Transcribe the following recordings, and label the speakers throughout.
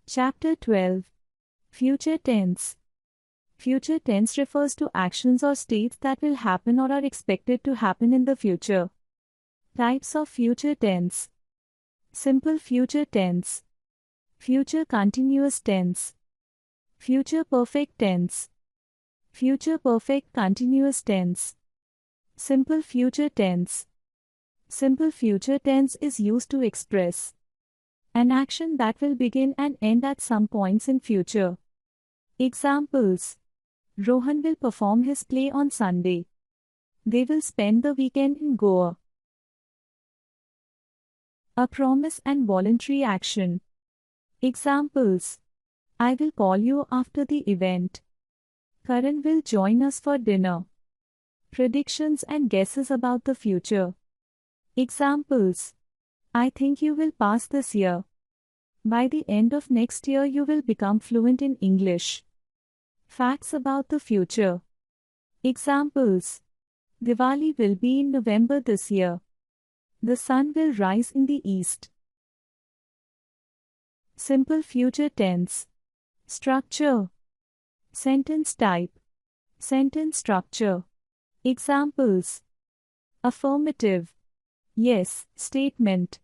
Speaker 1: Chapter 12. Future tense. Future tense refers to actions or states that will happen or are expected to happen in the future. Types of future tense. Simple future tense. Future continuous tense. Future perfect tense. Future perfect continuous tense. Simple future tense. Simple future tense is used to express an action that will begin and end at some points in future. Examples. Rohan will perform his play on Sunday. They will spend the weekend in Goa. A promise and voluntary action. Examples. I will call you after the event. Karan will join us for dinner. Predictions and guesses about the future. Examples. I think you will pass this year. By the end of next year you will become fluent in English. Facts about the future. Examples. Diwali will be in November this year. The sun will rise in the east. Simple future tense. Structure. Sentence type. Sentence structure. Examples. Affirmative. Yes, statement.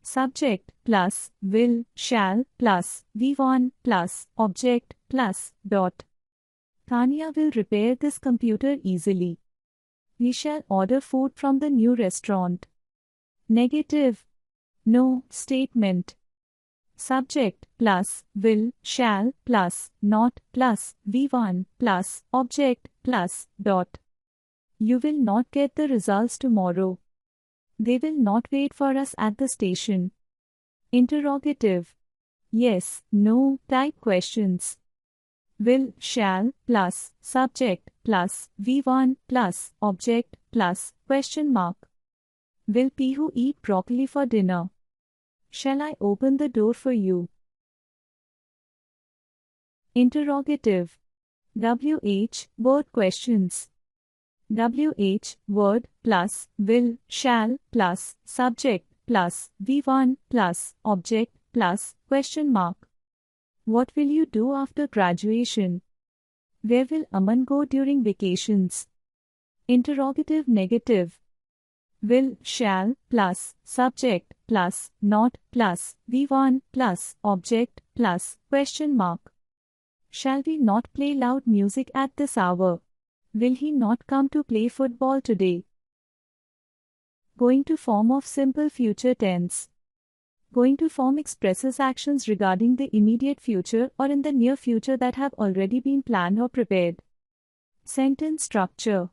Speaker 1: Subject plus will, shall plus V1 plus object plus dot. Tanya will repair this computer easily. We shall order food from the new restaurant. Negative. No, statement. Subject plus will, shall plus not plus V1 plus object plus dot. You will not get the results tomorrow. They will not wait for us at the station. Interrogative. Yes, no type questions. Will, shall plus subject plus V1 plus object plus question mark. Will Pihu eat broccoli for dinner? Shall I open the door for you? Interrogative. WH word questions. WH word plus will, shall plus subject plus V1 plus object plus question mark. What will you do after graduation? Where will Aman go during vacations? Interrogative negative. Will, shall plus subject plus not plus V1 plus object plus question mark. Shall we not play loud music at this hour? Will he not come to play football today? Going to form of simple future tense. Going to form expresses actions regarding the immediate future or in the near future that have already been planned or prepared. Sentence structure.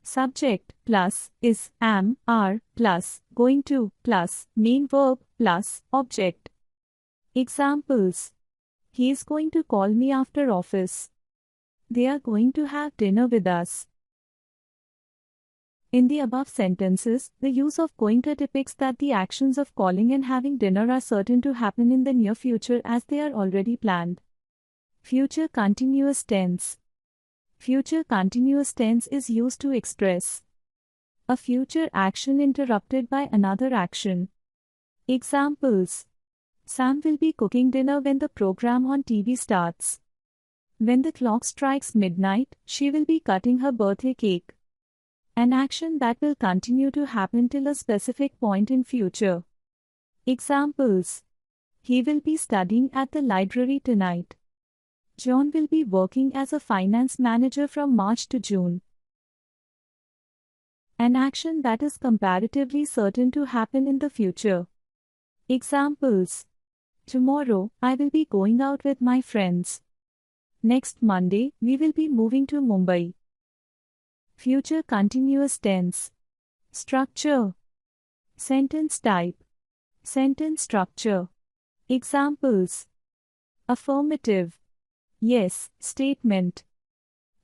Speaker 1: Subject plus is, am, are plus going to plus main verb plus object. Examples. He is going to call me after office. They are going to have dinner with us. In the above sentences, the use of going to depicts that the actions of calling and having dinner are certain to happen in the near future as they are already planned. Future continuous tense. Future continuous tense is used to express a future action interrupted by another action. Examples. Sam will be cooking dinner when the program on TV starts. When the clock strikes midnight, she will be cutting her birthday cake. An action that will continue to happen till a specific point in future. Examples. He will be studying at the library tonight. John will be working as a finance manager from March to June. An action that is comparatively certain to happen in the future. Examples. Tomorrow, I will be going out with my friends. Next Monday, we will be moving to Mumbai. Future continuous tense. Structure. Sentence type. Sentence structure. Examples. Affirmative. Yes, statement.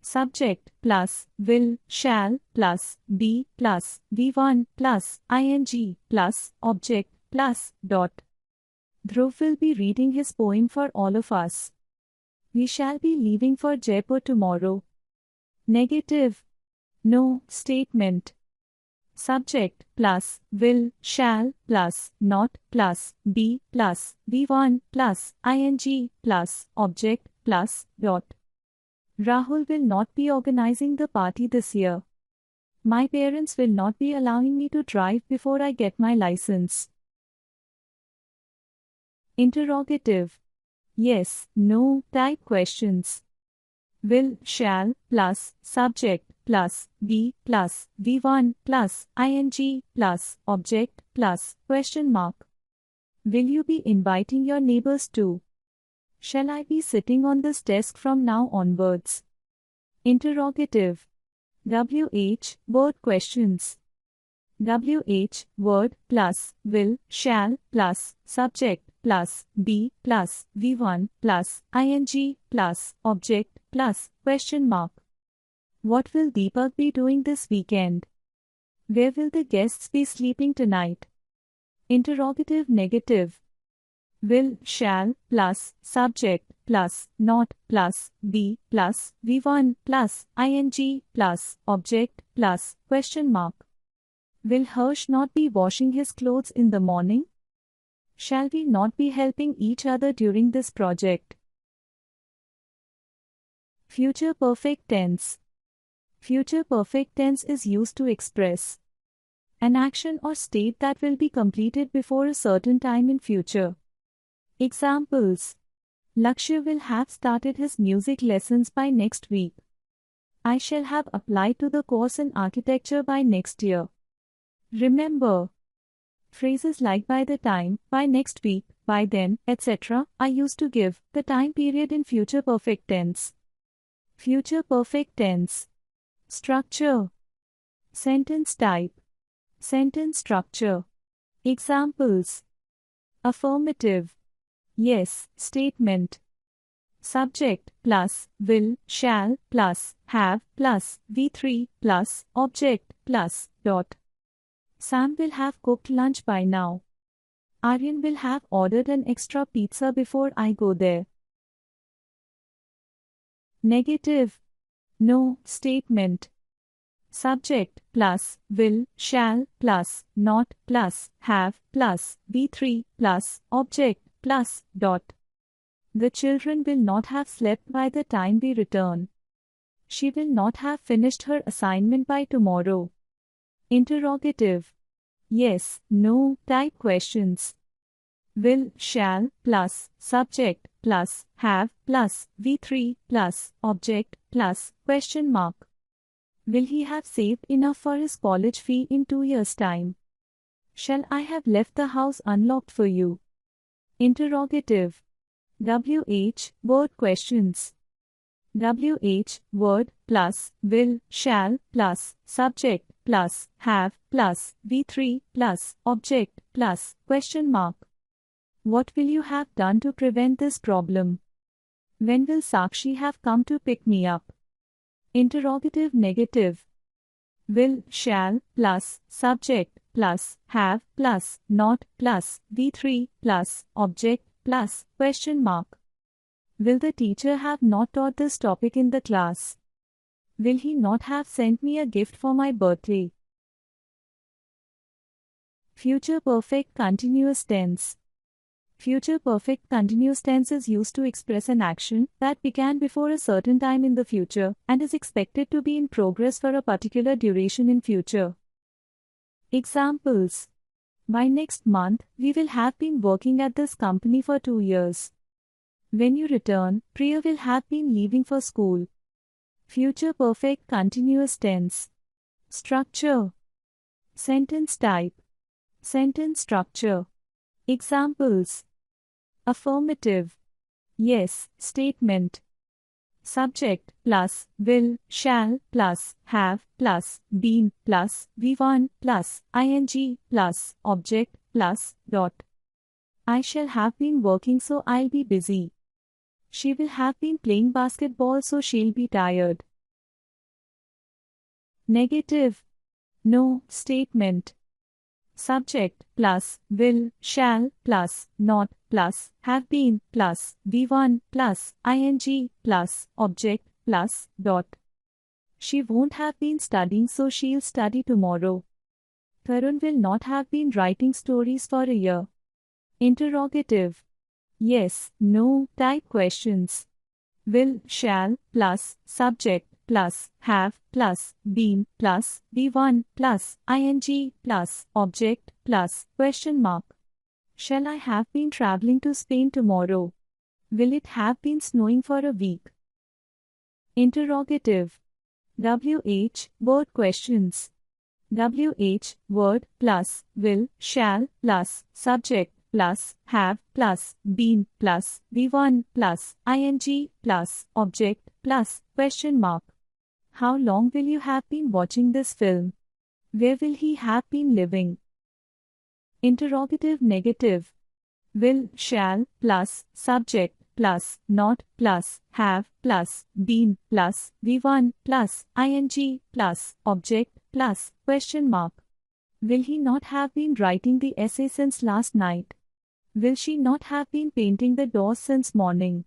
Speaker 1: Subject plus will, shall plus be plus V1 plus ing plus object plus dot. Dhruv will be reading his poem for all of us. We shall be leaving for Jaipur tomorrow. Negative. No, statement. subject plus will, shall plus not plus be plus V1 plus ing plus object plus dot. Rahul will not be organizing the party this year. My parents will not be allowing me to drive before I get my license. Interrogative. Yes, no type questions. Will, shall plus subject plus be plus V1 plus ing plus object plus question mark. Will you be inviting your neighbors too? Shall I be sitting on this desk from now onwards? Interrogative. WH word questions. WH word plus will, shall plus subject plus be plus V1 plus ing plus object plus question mark. What will Deepak be doing this weekend? Where will the guests be sleeping tonight? Interrogative negative. Will, shall plus subject plus not plus be plus V1 plus ing plus object plus question mark. Will Harsh not be washing his clothes in the morning? Shall we not be helping each other during this project? Future perfect tense. Future perfect tense is used to express an action or state that will be completed before a certain time in future. Examples. Lakshya will have started his music lessons by next week. I shall have applied to the course in architecture by next year. Remember, phrases like by the time, by next week, by then, etc. are used to give the time period in future perfect tense. Future perfect tense. Structure. Sentence type. Sentence structure. Examples. Affirmative. Yes, statement. Subject plus will, shall plus have plus V3 plus object plus dot. Sam will have cooked lunch by now. Aryan will have ordered an extra pizza before I go there. Negative. No statement. Subject plus will, shall plus not plus have plus V3 plus object plus dot. The children will not have slept by the time we return. She will not have finished her assignment by tomorrow. Interrogative. Yes, no type questions. Will, shall plus subject plus have plus V3 plus object plus question mark. Will he have saved enough for his college fee in 2 years' time? Shall I have left the house unlocked for you? Interrogative. WH word questions. WH word plus will, shall plus subject plus have plus V3 plus object plus question mark. What will you have done to prevent this problem? When will Sakshi have come to pick me up? Interrogative negative. Will, shall plus subject plus have plus not plus V3 plus object plus question mark. Will the teacher have not taught this topic in the class? Will he not have sent me a gift for my birthday? Future perfect continuous tense. Future perfect continuous tense is used to express an action that began before a certain time in the future and is expected to be in progress for a particular duration in future. Examples. By next month, we will have been working at this company for 2 years. When you return, Priya will have been leaving for school. Future perfect continuous tense. Structure. Sentence type. Sentence structure. Examples. Affirmative. Yes, statement. Subject plus will, shall plus have plus been plus V1 plus ing plus object plus dot. I shall have been working so I'll be busy. She will have been playing basketball so she'll be tired. Negative. No statement. Subject plus will, shall plus not plus have been plus V1 plus ing plus object plus dot. She won't have been studying so she'll study tomorrow. Tarun will not have been writing stories for a year. Interrogative. Yes, no, type questions. Will, shall, plus, subject, plus, have, plus, been, plus, be1, plus, ing, plus, object, plus, question mark. Shall I have been traveling to Spain tomorrow? Will it have been snowing for a week? Interrogative. WH, word questions. WH, word, plus, will, shall, plus, subject, plus, have, plus, been, plus, be1, plus, ing, plus, object, plus, question mark. How long will you have been watching this film? Where will he have been living? Interrogative negative. Will, shall, plus, subject, plus, not, plus, have, plus, been, plus, be1, plus, ing, plus, object, plus, question mark. Will he not have been writing the essay since last night? Will she not have been painting the doors since morning?